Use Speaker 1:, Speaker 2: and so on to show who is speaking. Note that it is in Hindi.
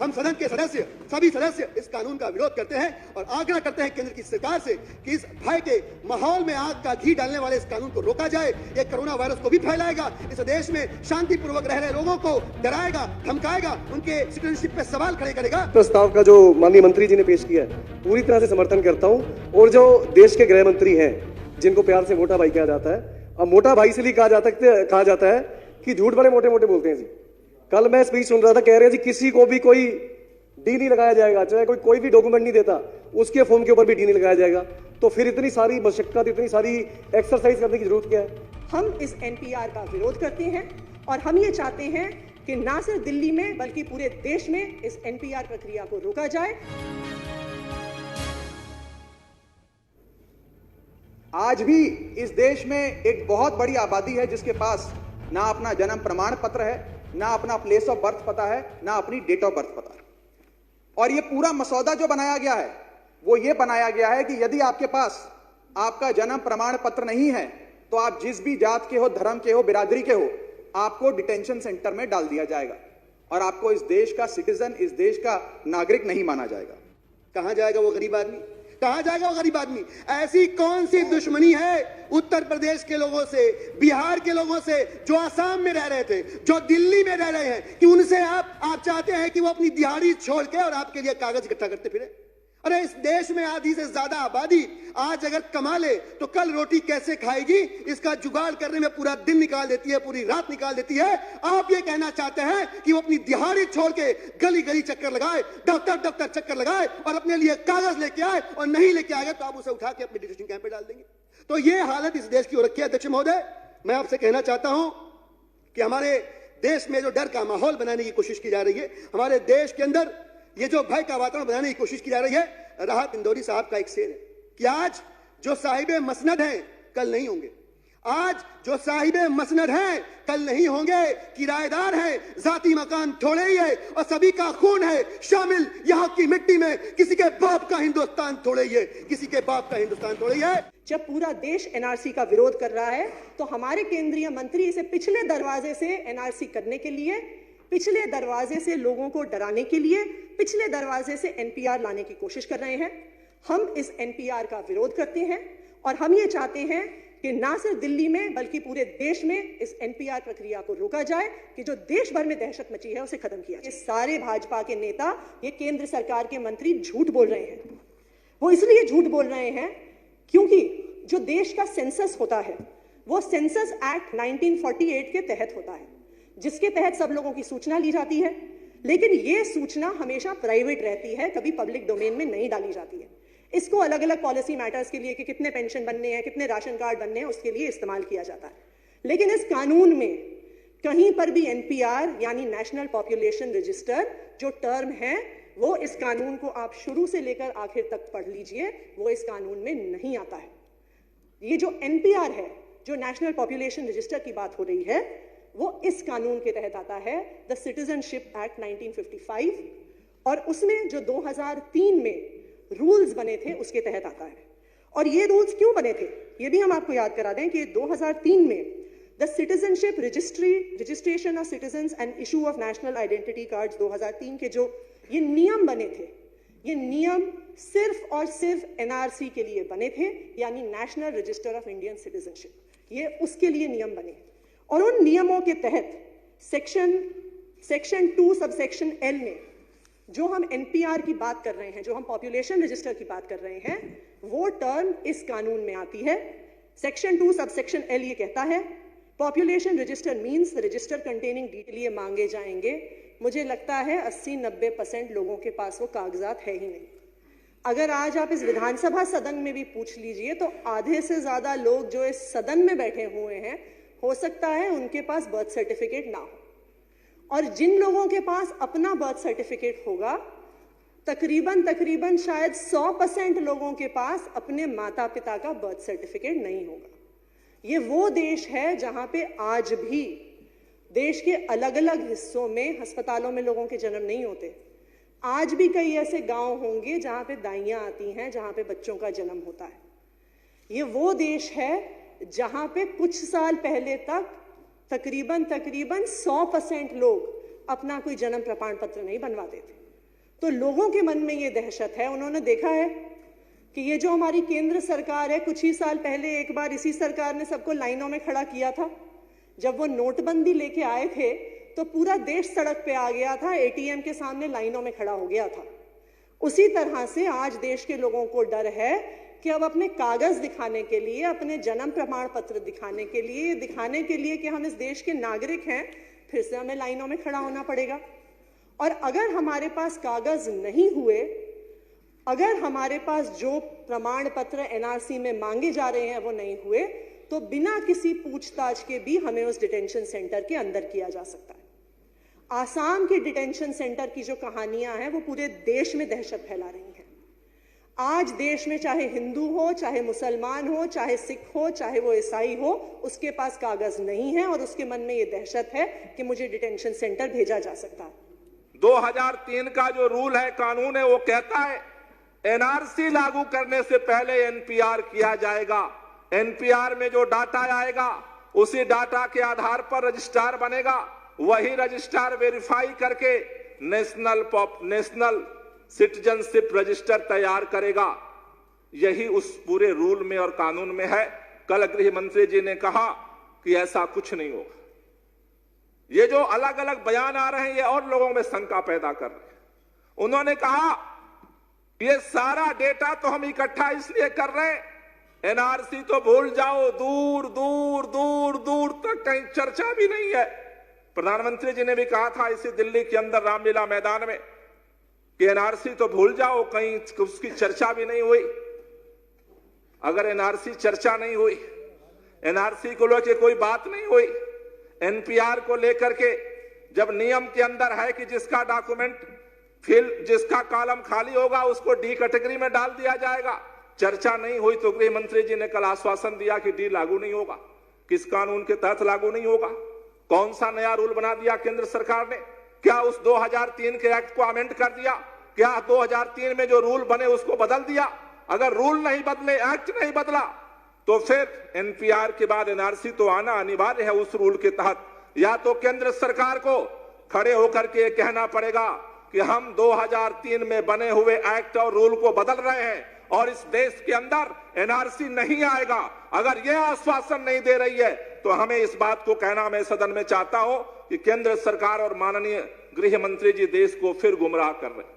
Speaker 1: हम सदन के सदस्य, सभी सदस्य इस कानून का विरोध करते हैं और आग्रह करते हैं केंद्र की सरकार से कि इस भय के माहौल में आग का घी डालने वाले इस कानून को रोका जाए। ये कोरोना वायरस को भी फैलाएगा, इस देश में शांतिपूर्वक रह रहे लोगों को डराएगा, धमकाएगा, उनके सिटीजनशिप पे सवाल खड़े करेगा।
Speaker 2: प्रस्ताव का जो माननीय मंत्री जी ने पेश किया है पूरी तरह से समर्थन करता हूँ। और जो देश के गृह मंत्री हैं जिनको प्यार से मोटा भाई कहा जाता है, अब मोटा भाई इसलिए कहा जाता है कि झूठ बड़े मोटे मोटे बोलते हैं जी। कल मैं स्पीच सुन रहा था, कह रहे हैं जी किसी को भी कोई डी नहीं लगाया जाएगा, चाहे कोई भी डॉक्यूमेंट नहीं देता उसके फॉर्म के ऊपर भी डी नहीं लगाया जाएगा। तो फिर इतनी सारी मशक्कत, इतनी सारी एक्सरसाइज करने की जरूरत क्या है?
Speaker 3: हम इस एनपीआर का विरोध करते हैं और हम ये चाहते हैं कि ना सिर्फ दिल्ली में बल्कि पूरे देश में इस एनपीआर प्रक्रिया को रोका जाए।
Speaker 4: आज भी इस देश में एक बहुत बड़ी आबादी है जिसके पास ना अपना जन्म प्रमाण पत्र है, ना अपना प्लेस ऑफ बर्थ पता है, ना अपनी डेट ऑफ बर्थ पता है। और ये पूरा मसौदा जो बनाया गया है वो ये बनाया गया है कि यदि आपके पास आपका जन्म प्रमाण पत्र नहीं है तो आप जिस भी जात के हो, धर्म के हो, बिरादरी के हो, आपको डिटेंशन सेंटर में डाल दिया जाएगा और आपको इस देश का सिटीजन, इस देश का नागरिक नहीं माना जाएगा।
Speaker 1: कहां जाएगा वो गरीब आदमी? कहां जाएगा वो गरीब आदमी? ऐसी कौन सी दुश्मनी है उत्तर प्रदेश के लोगों से, बिहार के लोगों से, जो आसाम में रह रहे थे, जो दिल्ली में रह रहे हैं, कि उनसे आप चाहते हैं कि वो अपनी दिहाड़ी छोड़ के और आपके लिए कागज इकट्ठा करते फिरे? अरे इस देश में आधी से ज्यादा आबादी आज अगर कमा ले तो कल रोटी कैसे खाएगी, इसका जुगाड़ करने में पूरा दिन निकाल देती है, पूरी रात निकाल देती है। आप ये कहना चाहते हैं कि वो अपनी दिहाड़ी छोड़ के गली गली चक्कर लगाए, दफ्तर दफ्तर चक्कर लगाए और अपने लिए कागज लेके आए, और नहीं लेके आएगा तो आप उसे उठा के अपने डिटेंशन कैंप पे डाल देंगे। तो ये हालत इस देश की हो रखी है। अध्यक्ष महोदय, मैं आपसे कहना चाहता हूं कि हमारे देश में जो डर का माहौल बनाने की कोशिश की जा रही है, हमारे देश के अंदर ये जो भय का वातावरण बनाने की कोशिश की जा रही है, राहत इंदौरी साहब का एक शेर है कि आज जो साहिबे मसनद हैं कल नहीं होंगे। आज जो साहिबे मसनद हैं कल नहीं होंगे। किराएदार हैं, जाती मकान थोड़े ही है और सभी का खून है शामिल यहाँ की मिट्टी में। किसी के बाप का हिंदुस्तान थोड़े ही है, किसी के बाप का हिंदुस्तान थोड़े ही है।
Speaker 3: जब पूरा देश एनआरसी का विरोध कर रहा है तो हमारे केंद्रीय मंत्री इसे पिछले दरवाजे से एनआरसी करने के लिए, पिछले दरवाजे से लोगों को डराने के लिए, पिछले दरवाजे से एनपीआर लाने की कोशिश कर रहे हैं। हम इस एनपीआर का विरोध करते हैं और हम ये चाहते हैं कि ना सिर्फ दिल्ली में बल्कि पूरे देश में इस एनपीआर प्रक्रिया को रोका जाए, कि जो देश भर में दहशत मची है उसे खत्म किया जाए। ये सारे भाजपा के नेता, ये केंद्र सरकार के मंत्री झूठ बोल रहे हैं। वो इसलिए झूठ बोल रहे हैं क्योंकि जो देश का सेंसस होता है वो सेंसस एक्ट 1948 के तहत होता है, जिसके तहत सब लोगों की सूचना ली जाती है, लेकिन ये सूचना हमेशा प्राइवेट रहती है, कभी पब्लिक डोमेन में नहीं डाली जाती है। इसको अलग अलग पॉलिसी मैटर्स के लिए कि कितने पेंशन बनने हैं, कितने राशन कार्ड बनने हैं, उसके लिए इस्तेमाल किया जाता है। लेकिन इस कानून में कहीं पर भी एनपीआर यानी नेशनल पॉपुलेशन रजिस्टर जो टर्म है, वो इस कानून को आप शुरू से लेकर आखिर तक पढ़ लीजिए, वो इस कानून में नहीं आता है। ये जो एनपीआर है, जो नेशनल पॉपुलेशन रजिस्टर की बात हो रही है, वो इस कानून के तहत आता है, द सिटीजनशिप एक्ट 1955, और उसमें जो 2003 में रूल्स बने थे उसके तहत आता है। और ये रूल्स क्यों बने थे ये भी हम आपको याद करा दें कि 2003 में the citizenship registration of citizens and issue of national identity cards 2003 के जो ये नियम बने थे, ये नियम सिर्फ और सिर्फ एनआरसी के लिए बने थे, यानी national register of Indian citizenship, ये उसके लिए नियम बने। और उन नियमों के तहत सेक्शन 2 सबसेक्शन एल में जो हम एनपीआर की बात कर रहे हैं, जो हम पॉपुलेशन रजिस्टर की बात कर रहे हैं, वो टर्म इस कानून में आती है। सेक्शन 2 सबसेक्शन एल ये कहता है, population register means register containing detail ये मांगे जाएंगे। मुझे लगता है 80-90% लोगों के पास वो कागजात है ही नहीं। अगर आज आप इस विधानसभा सदन में भी पूछ लीजिए तो आधे से ज्यादा लोग जो इस सदन में बैठे हुए हैं, हो सकता है उनके पास बर्थ सर्टिफिकेट ना हो, और जिन लोगों के पास अपना बर्थ सर्टिफिकेट होगा, तकरीबन शायद 100% लोगों के पास अपने माता पिता का बर्थ सर्टिफिकेट नहीं होगा। ये वो देश है जहां पे आज भी देश के अलग अलग हिस्सों में अस्पतालों में लोगों के जन्म नहीं होते। आज भी कई ऐसे गांव होंगे जहां पे दाइयां आती हैं, जहां पे बच्चों का जन्म होता है। ये वो देश है जहां पे कुछ साल पहले तक तकरीबन 100% लोग अपना कोई जन्म प्रमाण पत्र नहीं बनवाते थे। तो लोगों के मन में ये दहशत है, उन्होंने देखा है कि ये जो हमारी केंद्र सरकार है, कुछ ही साल पहले एक बार इसी सरकार ने सबको लाइनों में खड़ा किया था। जब वो नोटबंदी लेके आए थे तो पूरा देश सड़क पे आ गया था, एटीएम के सामने लाइनों में खड़ा हो गया था। उसी तरह से आज देश के लोगों को डर है कि अब अपने कागज दिखाने के लिए, अपने जन्म प्रमाण पत्र दिखाने के लिए, दिखाने के लिए कि हम इस देश के नागरिक हैं, फिर से हमें लाइनों में खड़ा होना पड़ेगा। और अगर हमारे पास कागज नहीं हुए, अगर हमारे पास जो प्रमाण पत्र एनआरसी में मांगे जा रहे हैं वो नहीं हुए, तो बिना किसी पूछताछ के भी हमें उस डिटेंशन सेंटर के अंदर किया जा सकता है। आसाम के डिटेंशन सेंटर की जो कहानियां हैं वो पूरे देश में दहशत फैला रही हैं। आज देश में चाहे हिंदू हो, चाहे मुसलमान हो, चाहे सिख हो, चाहे वो ईसाई हो, उसके पास कागज नहीं है और उसके मन में ये दहशत है कि मुझे डिटेंशन सेंटर भेजा जा सकता है।
Speaker 5: 2003 का जो रूल है, कानून है, वो कहता है एनआरसी लागू करने से पहले एनपीआर किया जाएगा। एनपीआर में जो डाटा आएगा उसी डाटा के आधार पर रजिस्ट्रार बनेगा। वही रजिस्ट्रार वेरीफाई करके नेशनल सिटीजनशिप रजिस्टर तैयार करेगा। यही उस पूरे रूल में और कानून में है। कल गृह मंत्री जी ने कहा कि ऐसा कुछ नहीं होगा। ये जो अलग अलग बयान आ रहे हैं, ये और लोगों में शंका पैदा कर रहे हैं। उन्होंने कहा ये सारा डेटा तो हम इकट्ठा इसलिए कर रहे हैं, एनआरसी तो भूल जाओ, दूर दूर दूर दूर तक कहीं चर्चा भी नहीं है। प्रधानमंत्री जी ने भी कहा था इसी दिल्ली के अंदर रामलीला मैदान में कि एनआरसी तो भूल जाओ, कहीं उसकी चर्चा भी नहीं हुई। अगर एनआरसी चर्चा नहीं हुई, एनआरसी को लेकर कोई बात नहीं हुई, एनपीआर को लेकर के जब नियम के अंदर है कि जिसका डॉक्यूमेंट जिसका कॉलम खाली होगा उसको डी कैटेगरी में डाल दिया जाएगा, चर्चा नहीं हुई, तो गृह मंत्री जी ने कल आश्वासन दिया कि डी लागू नहीं होगा। किस कानून के तहत लागू नहीं होगा? कौन सा नया रूल बना दिया केंद्र सरकार ने? क्या उस 2003 के एक्ट को अमेंड कर दिया? क्या 2003 में जो रूल बने उसको बदल दिया? अगर रूल नहीं बदले, एक्ट नहीं बदला, तो फिर एनपीआर के बाद एनआरसी तो आना अनिवार्य है उस रूल के तहत। या तो केंद्र सरकार को खड़े होकर के कहना पड़ेगा कि हम 2003 में बने हुए एक्ट और रूल को बदल रहे हैं और इस देश के अंदर एनआरसी नहीं आएगा। अगर यह आश्वासन नहीं दे रही है तो हमें इस बात को कहना मैं सदन में चाहता हूं कि केंद्र सरकार और माननीय गृह मंत्री जी देश को फिर गुमराह कर रहे हैं।